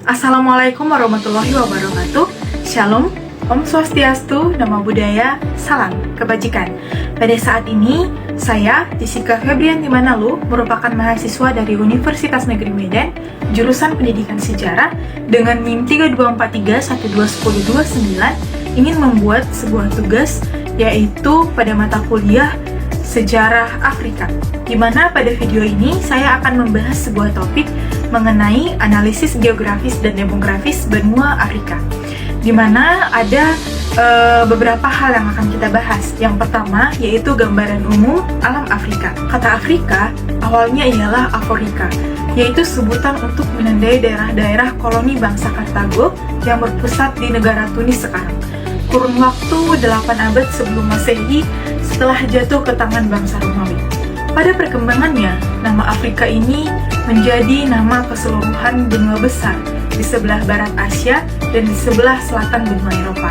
Assalamualaikum warahmatullahi wabarakatuh. Shalom, Om Swastiastu, Namo Buddhaya, Salam Kebajikan. Pada saat ini, saya, Jessica Febrianti Manalu, merupakan mahasiswa dari Universitas Negeri Medan, jurusan Pendidikan Sejarah, dengan NIM 32431210229, ingin membuat sebuah tugas, yaitu pada mata kuliah Sejarah Afrika, di mana pada video ini saya akan membahas sebuah topik mengenai analisis geografis dan demografis benua Afrika, di mana ada beberapa hal yang akan kita bahas. Yang pertama yaitu gambaran umum alam Afrika. Kata Afrika awalnya ialah Aforika, yaitu sebutan untuk menandai daerah-daerah koloni bangsa Kartago yang berpusat di negara Tunis sekarang. Kurun waktu 8 abad sebelum Masehi setelah jatuh ke tangan bangsa Romawi. Pada perkembangannya, nama Afrika ini menjadi nama keseluruhan benua besar di sebelah barat Asia dan di sebelah selatan benua Eropa.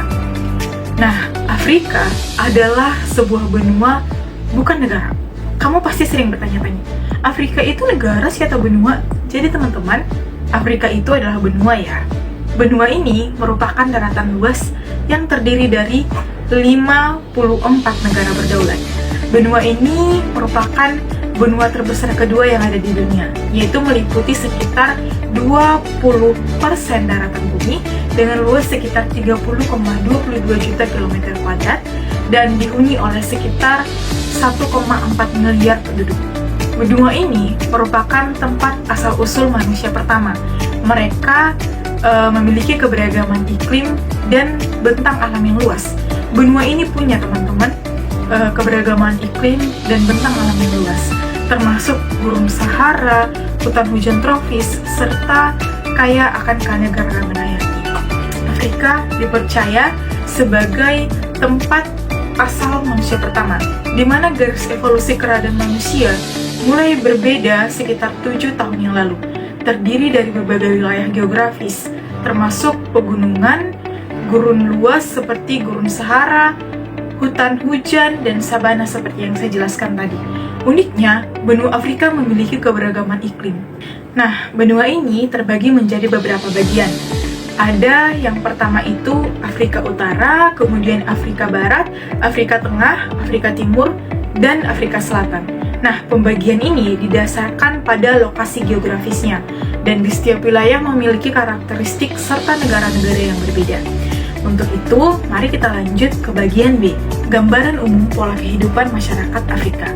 Nah, Afrika adalah sebuah benua, bukan negara. Kamu pasti sering bertanya-tanya, Afrika itu negara sih atau benua? Jadi teman-teman, Afrika itu adalah benua ya. Benua ini merupakan daratan luas yang terdiri dari 54 negara berdaulat. Benua ini merupakan benua terbesar kedua yang ada di dunia, yaitu meliputi sekitar 20% daratan bumi dengan luas sekitar 30,22 juta kilometer kuadrat dan dihuni oleh sekitar 1,4 miliar penduduk. Benua ini merupakan tempat asal-usul manusia pertama. Mereka memiliki keberagaman iklim dan bentang alam yang luas. Benua ini punya teman-teman keberagaman iklim dan bentang alam yang luas, termasuk gurun Sahara, hutan hujan tropis, serta kaya akan keanekaragaman hayati. Afrika dipercaya sebagai tempat asal manusia pertama, di mana garis evolusi keberadaan manusia mulai berbeda sekitar 7 tahun yang lalu. Terdiri dari berbagai wilayah geografis, termasuk pegunungan, gurun luas seperti gurun Sahara, hutan hujan, dan sabana seperti yang saya jelaskan tadi. Uniknya, benua Afrika memiliki keberagaman iklim. Nah, benua ini terbagi menjadi beberapa bagian. Ada yang pertama itu Afrika Utara, kemudian Afrika Barat, Afrika Tengah, Afrika Timur, dan Afrika Selatan. Nah, pembagian ini didasarkan pada lokasi geografisnya, dan di setiap wilayah memiliki karakteristik serta negara-negara yang berbeda. Untuk itu, mari kita lanjut ke bagian B, gambaran umum pola kehidupan masyarakat Afrika.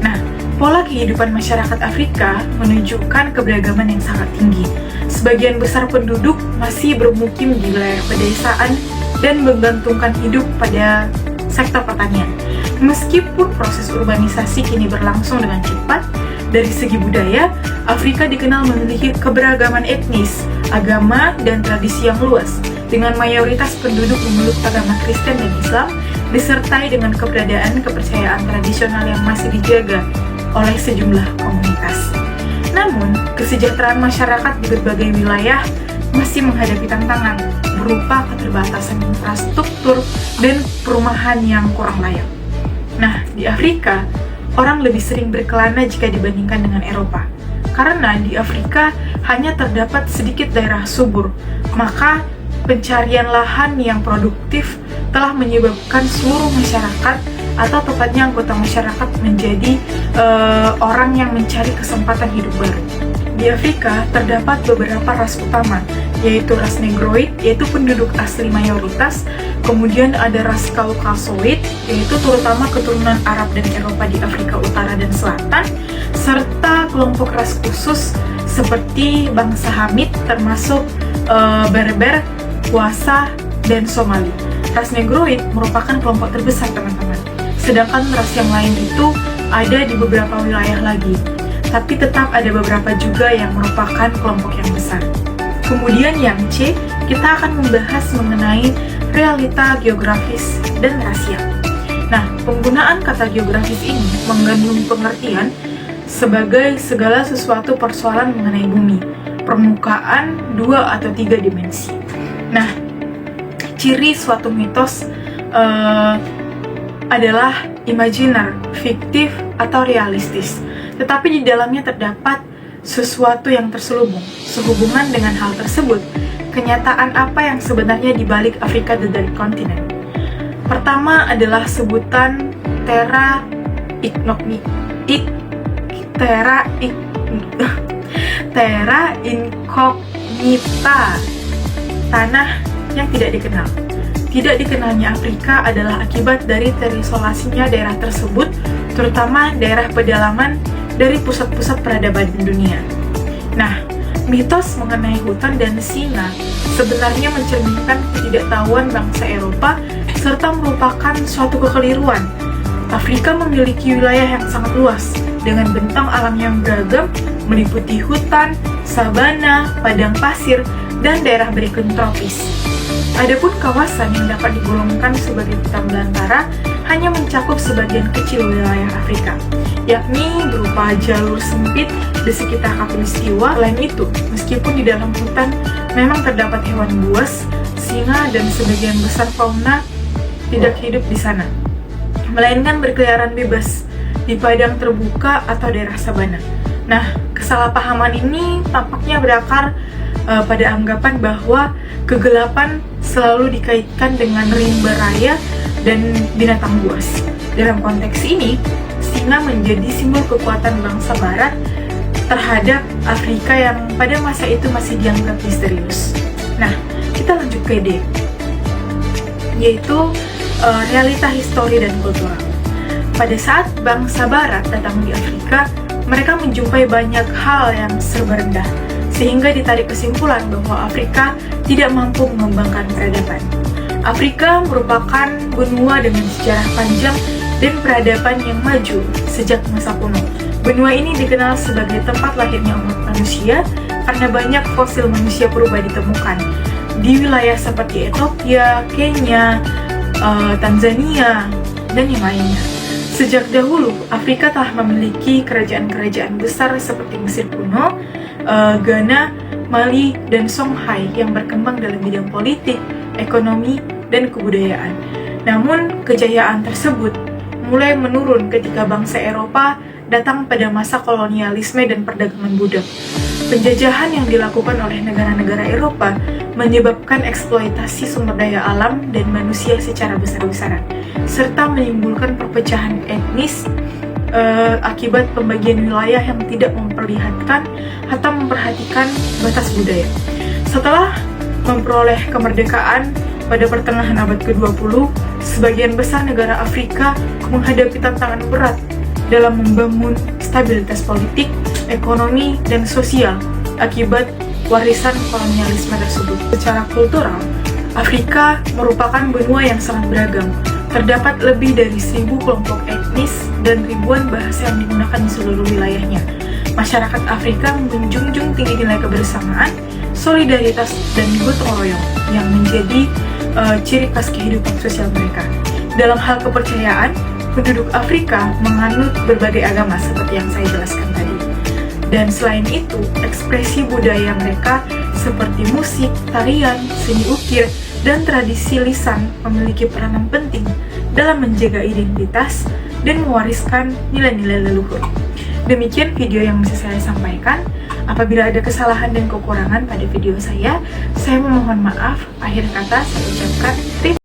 Nah, pola kehidupan masyarakat Afrika menunjukkan keberagaman yang sangat tinggi. Sebagian besar penduduk masih bermukim di wilayah pedesaan dan menggantungkan hidup pada sektor pertanian. Meskipun proses urbanisasi kini berlangsung dengan cepat, dari segi budaya, Afrika dikenal memiliki keberagaman etnis, agama, dan tradisi yang luas, dengan mayoritas penduduk memeluk agama Kristen dan Islam, disertai dengan keberadaan kepercayaan tradisional yang masih dijaga oleh sejumlah komunitas. Namun, kesejahteraan masyarakat di berbagai wilayah masih menghadapi tantangan berupa keterbatasan infrastruktur dan perumahan yang kurang layak. Nah, di Afrika, orang lebih sering berkelana jika dibandingkan dengan Eropa. Karena di Afrika hanya terdapat sedikit daerah subur, maka pencarian lahan yang produktif telah menyebabkan seluruh masyarakat, atau tepatnya anggota masyarakat, menjadi orang yang mencari kesempatan hidup baru. Di Afrika terdapat beberapa ras utama, yaitu ras Negroid, yaitu penduduk asli mayoritas, kemudian ada ras Kaukasoid, yaitu terutama keturunan Arab dan Eropa di Afrika Utara dan Selatan, serta kelompok ras khusus seperti bangsa Hamid, termasuk Berber, Hausa, dan Somali. Ras Negroid merupakan kelompok terbesar teman-teman, sedangkan ras yang lain itu ada di beberapa wilayah lagi, tapi tetap ada beberapa juga yang merupakan kelompok yang besar. Kemudian yang C, kita akan membahas mengenai realita geografis dan rasial. Nah, penggunaan kata geografis ini mengandung pengertian sebagai segala sesuatu persoalan mengenai bumi, permukaan 2 atau 3 dimensi. Nah, ciri suatu mitos adalah imajiner, fiktif, atau realistis. Tetapi di dalamnya terdapat sesuatu yang terselubung. Sehubungan dengan hal tersebut, kenyataan apa yang sebenarnya dibalik Afrika the Dark Continent? Pertama adalah sebutan Terra Incognita, tanah yang tidak dikenal. Tidak dikenalnya Afrika adalah akibat dari terisolasinya daerah tersebut, terutama daerah pedalaman dari pusat-pusat peradaban dunia. Nah, mitos mengenai hutan dan singa sebenarnya mencerminkan ketidaktahuan bangsa Eropa serta merupakan suatu kekeliruan. Afrika memiliki wilayah yang sangat luas dengan bentang alam yang beragam meliputi hutan, sabana, padang pasir, dan daerah beriklim tropis. Adapun kawasan yang dapat digolongkan sebagai hutan belantara hanya mencakup sebagian kecil wilayah Afrika, yakni berupa jalur sempit di sekitar Khatulistiwa. Selain itu, meskipun di dalam hutan memang terdapat hewan buas, singa, dan sebagian besar fauna tidak hidup di sana, melainkan berkeliaran bebas di padang terbuka atau daerah sabana. Nah, kesalahpahaman ini tampaknya berakar pada anggapan bahwa kegelapan selalu dikaitkan dengan rimba raya dan binatang buas. Dalam konteks ini, singa menjadi simbol kekuatan bangsa barat terhadap Afrika yang pada masa itu masih dianggap misterius. Nah, kita lanjut ke D, yaitu realita histori dan kultural. Pada saat bangsa barat datang di Afrika, mereka menjumpai banyak hal yang serba rendah, sehingga ditarik kesimpulan bahwa Afrika tidak mampu mengembangkan peradaban. Afrika merupakan benua dengan sejarah panjang dan peradaban yang maju sejak masa kuno. Benua ini dikenal sebagai tempat lahirnya umat manusia karena banyak fosil manusia purba ditemukan di wilayah seperti Ethiopia, Kenya, Tanzania, dan yang lainnya. Sejak dahulu, Afrika telah memiliki kerajaan-kerajaan besar seperti Mesir kuno, Ghana, Mali, dan Songhai yang berkembang dalam bidang politik, ekonomi, dan kebudayaan. Namun, kejayaan tersebut mulai menurun ketika bangsa Eropa datang pada masa kolonialisme dan perdagangan budak. Penjajahan yang dilakukan oleh negara-negara Eropa menyebabkan eksploitasi sumber daya alam dan manusia secara besar-besaran, serta menimbulkan perpecahan etnis akibat pembagian wilayah yang tidak memperlihatkan atau memperhatikan batas budaya. Setelah memperoleh kemerdekaan pada pertengahan abad ke-20, sebagian besar negara Afrika menghadapi tantangan berat dalam membangun stabilitas politik, ekonomi, dan sosial akibat warisan kolonialisme tersebut. Secara kultural, Afrika merupakan benua yang sangat beragam. Terdapat lebih dari 1.000 kelompok etnis dan ribuan bahasa yang digunakan di seluruh wilayahnya. Masyarakat Afrika menjunjung tinggi nilai kebersamaan, solidaritas, dan gotong royong yang menjadi ciri khas kehidupan sosial mereka. Dalam hal kepercayaan, penduduk Afrika menganut berbagai agama seperti yang saya jelaskan tadi. Dan selain itu, ekspresi budaya mereka seperti musik, tarian, seni ukir, dan tradisi lisan memiliki peranan penting dalam menjaga identitas dan mewariskan nilai-nilai leluhur. Demikian video yang bisa saya sampaikan. Apabila ada kesalahan dan kekurangan pada video saya memohon maaf. Akhir kata saya ucapkan terima kasih.